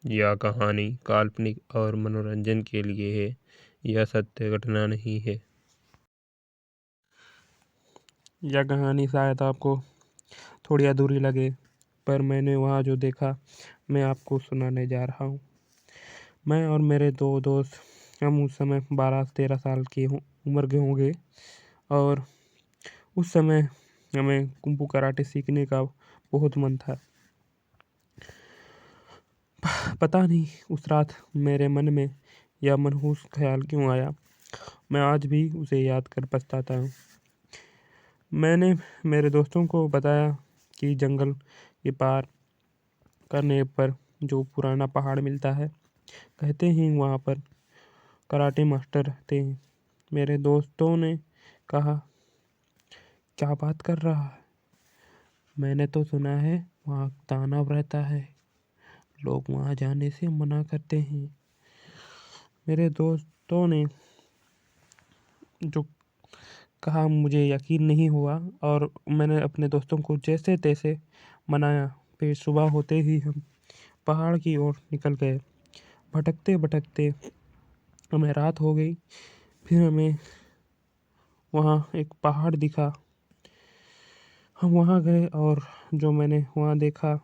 यह कहानी काल्पनिक और मनोरंजन के लिए है। यह सत्य घटना नहीं है। यह कहानी शायद आपको थोड़ी अधूरी लगे, पर मैंने वहाँ जो देखा मैं आपको सुनाने जा रहा हूँ। मैं और मेरे दो दोस्त, हम उस समय 12-13 साल की उम्र के होंगे, और उस समय हमें कुंफू कराटे सीखने का बहुत मन था। पता नहीं उस रात मेरे मन में यह मनहूस ख्याल क्यों आया। मैं आज भी उसे याद कर पछताता हूँ। मैंने मेरे दोस्तों को बताया कि जंगल के पार करने पर जो पुराना पहाड़ मिलता है, कहते हैं वहाँ पर कराटे मास्टर रहते हैं। मेरे दोस्तों ने कहा, क्या बात कर रहा है? मैंने तो सुना है वहाँ दानव रहता है, लोग वहाँ जाने से मना करते हैं। मेरे दोस्तों ने जो कहा मुझे यकीन नहीं हुआ, और मैंने अपने दोस्तों को जैसे तैसे मनाया। फिर सुबह होते ही हम पहाड़ की ओर निकल गए। भटकते भटकते हमें रात हो गई। फिर हमें वहाँ एक पहाड़ दिखा। हम वहाँ गए और जो मैंने वहाँ देखा,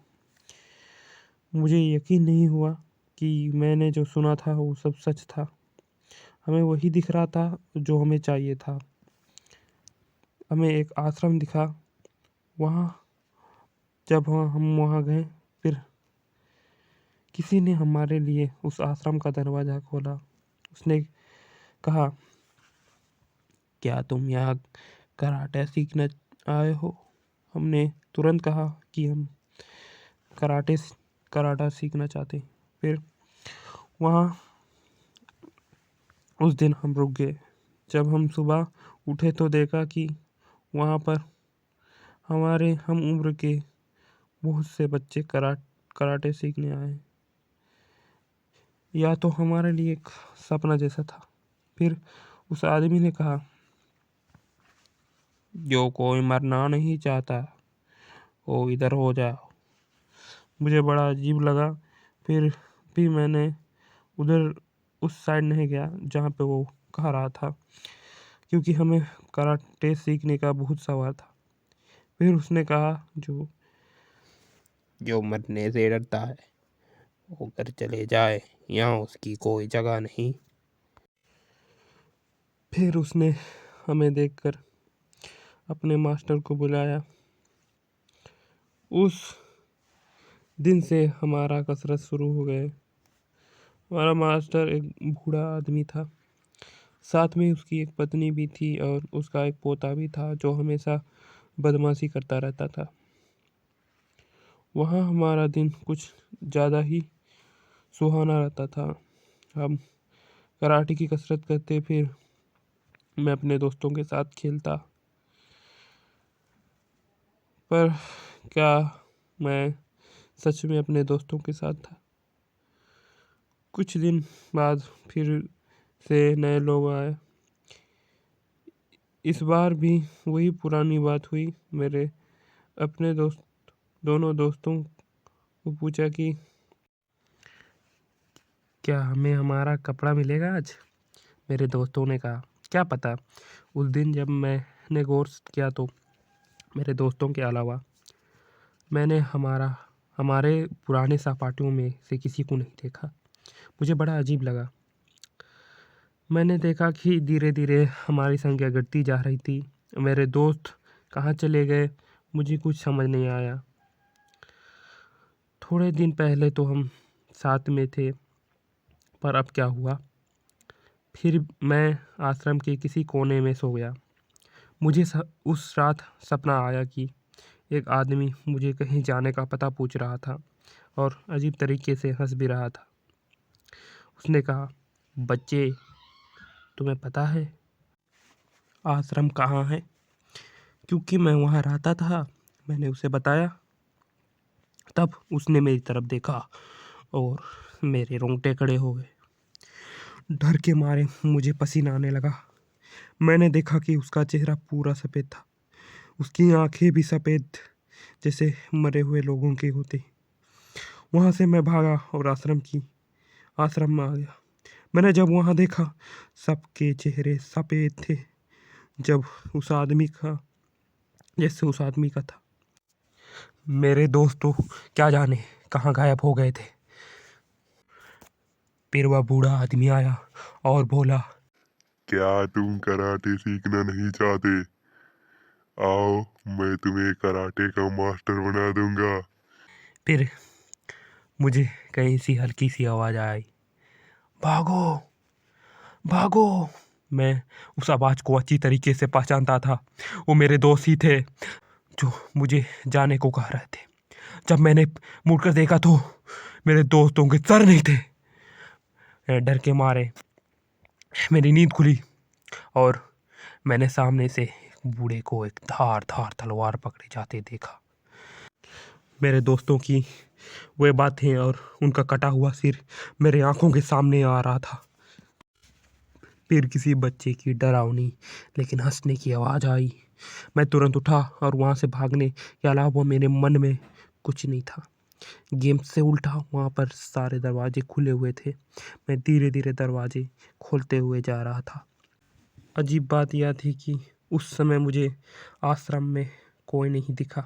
मुझे यकीन नहीं हुआ कि मैंने जो सुना था वो सब सच था। हमें वही दिख रहा था जो हमें चाहिए था। हमें एक आश्रम दिखा। वहाँ जब हम वहाँ गए, फिर किसी ने हमारे लिए उस आश्रम का दरवाज़ा खोला। उसने कहा, क्या तुम यहाँ कराटे सीखने आए हो? हमने तुरंत कहा कि हम कराटे कराटा सीखना चाहते हैं। फिर वहाँ उस दिन हम रुक गए। जब हम सुबह उठे तो देखा कि वहाँ पर हमारे हम उम्र के बहुत से बच्चे कराटे सीखने आए हैं। या तो हमारे लिए एक सपना जैसा था। फिर उस आदमी ने कहा, जो कोई मरना नहीं चाहता वो इधर हो जाओ। मुझे बड़ा अजीब लगा। फिर भी मैंने उधर उस साइड नहीं गया जहाँ पे वो कह रहा था, क्योंकि हमें कराटे सीखने का बहुत सवाल था। फिर उसने कहा, जो मरने से डरता है वो घर चले जाए, यहाँ उसकी कोई जगह नहीं। फिर उसने हमें देखकर अपने मास्टर को बुलाया। उस दिन से हमारा कसरत शुरू हो गए। हमारा मास्टर एक बूढ़ा आदमी था। साथ में उसकी एक पत्नी भी थी और उसका एक पोता भी था जो हमेशा बदमाशी करता रहता था। वहाँ हमारा दिन कुछ ज़्यादा ही सुहाना रहता था। हम कराटे की कसरत करते, फिर मैं अपने दोस्तों के साथ खेलता। पर क्या मैं सच में अपने दोस्तों के साथ था? कुछ दिन बाद फिर से नए लोग आए। इस बार भी वही पुरानी बात हुई। मेरे अपने दोनों दोस्तों को पूछा कि क्या हमें हमारा कपड़ा मिलेगा आज? मेरे दोस्तों ने कहा, क्या पता। उस दिन जब मैंने गौर किया तो मेरे दोस्तों के अलावा मैंने हमारे पुराने सहपाठियों में से किसी को नहीं देखा। मुझे बड़ा अजीब लगा। मैंने देखा कि धीरे धीरे हमारी संख्या घटती जा रही थी। मेरे दोस्त कहाँ चले गए, मुझे कुछ समझ नहीं आया। थोड़े दिन पहले तो हम साथ में थे, पर अब क्या हुआ? फिर मैं आश्रम के किसी कोने में सो गया। मुझे उस रात सपना आया कि एक आदमी मुझे कहीं जाने का पता पूछ रहा था और अजीब तरीके से हंस भी रहा था। उसने कहा, बच्चे, तुम्हें पता है आश्रम कहाँ है? क्योंकि मैं वहाँ रहता था। मैंने उसे बताया। तब उसने मेरी तरफ देखा और मेरे रोंगटे खड़े हो गए। डर के मारे मुझे पसीना आने लगा। मैंने देखा कि उसका चेहरा पूरा सफ़ेद था। उसकी आंखें भी सफ़ेद जैसे मरे हुए लोगों की होती। वहाँ से मैं भागा और आश्रम में आ गया। मैंने जब वहाँ देखा, सबके चेहरे सफ़ेद थे, जब उस आदमी का जैसे उस आदमी का था। मेरे दोस्त तो क्या जाने कहाँ गायब हो गए थे। फिर वह बूढ़ा आदमी आया और बोला, क्या तुम कराटे सीखना नहीं चाहते? आओ, मैं तुम्हें कराटे का मास्टर बना दूंगा। फिर मुझे कहीं सी हल्की सी आवाज़ आई, भागो भागो। मैं उस आवाज़ को अच्छी तरीके से पहचानता था। वो मेरे दोस्त ही थे जो मुझे जाने को कह रहे थे। जब मैंने मुड़कर देखा तो मेरे दोस्तों के सर नहीं थे। डर के मारे मेरी नींद खुली और मैंने सामने से बूढ़े को एक धार तलवार पकड़े जाते देखा। मेरे दोस्तों की वे बातें और उनका कटा हुआ सिर मेरे आंखों के सामने आ रहा था। फिर किसी बच्चे की डरावनी लेकिन हंसने की आवाज़ आई। मैं तुरंत उठा और वहाँ से भागने के अलावा मेरे मन में कुछ नहीं था। गेम से उल्टा वहाँ पर सारे दरवाजे खुले हुए थे। मैं धीरे धीरे दरवाजे खोलते हुए जा रहा था। अजीब बात यह थी कि उस समय मुझे आश्रम में कोई नहीं दिखा,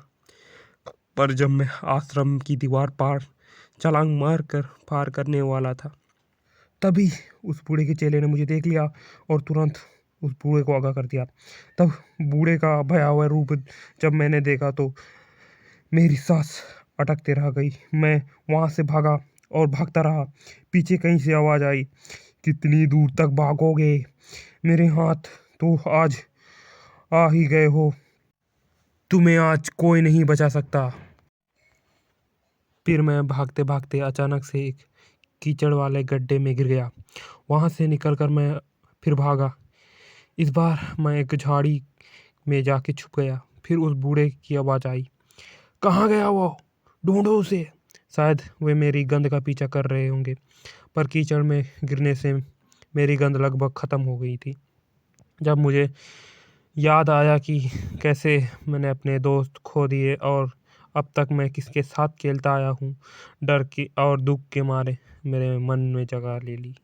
पर जब मैं आश्रम की दीवार छलांग मार कर पार करने वाला था, तभी उस बूढ़े के चेले ने मुझे देख लिया और तुरंत उस बूढ़े को आगाह कर दिया। तब बूढ़े का भयावह रूप जब मैंने देखा तो मेरी सांस अटकते रह गई। मैं वहाँ से भागा और भागता रहा। पीछे कहीं से आवाज़ आई, कितनी दूर तक भागोगे? मेरे हाथ तो आज आ ही गए हो, तुम्हें आज कोई नहीं बचा सकता। फिर मैं भागते भागते अचानक से एक कीचड़ वाले गड्ढे में गिर गया। वहाँ से निकलकर मैं फिर भागा। इस बार मैं एक झाड़ी में जाके छुप गया। फिर उस बूढ़े की आवाज़ आई, कहाँ गया वो? ढूंढो उसे। शायद वे मेरी गंध का पीछा कर रहे होंगे, पर कीचड़ में गिरने से मेरी गंध लगभग ख़त्म हो गई थी। जब मुझे याद आया कि कैसे मैंने अपने दोस्त खो दिए और अब तक मैं किसके साथ खेलता आया हूँ, डर की और दुख के मारे मेरे मन में जगह ले ली।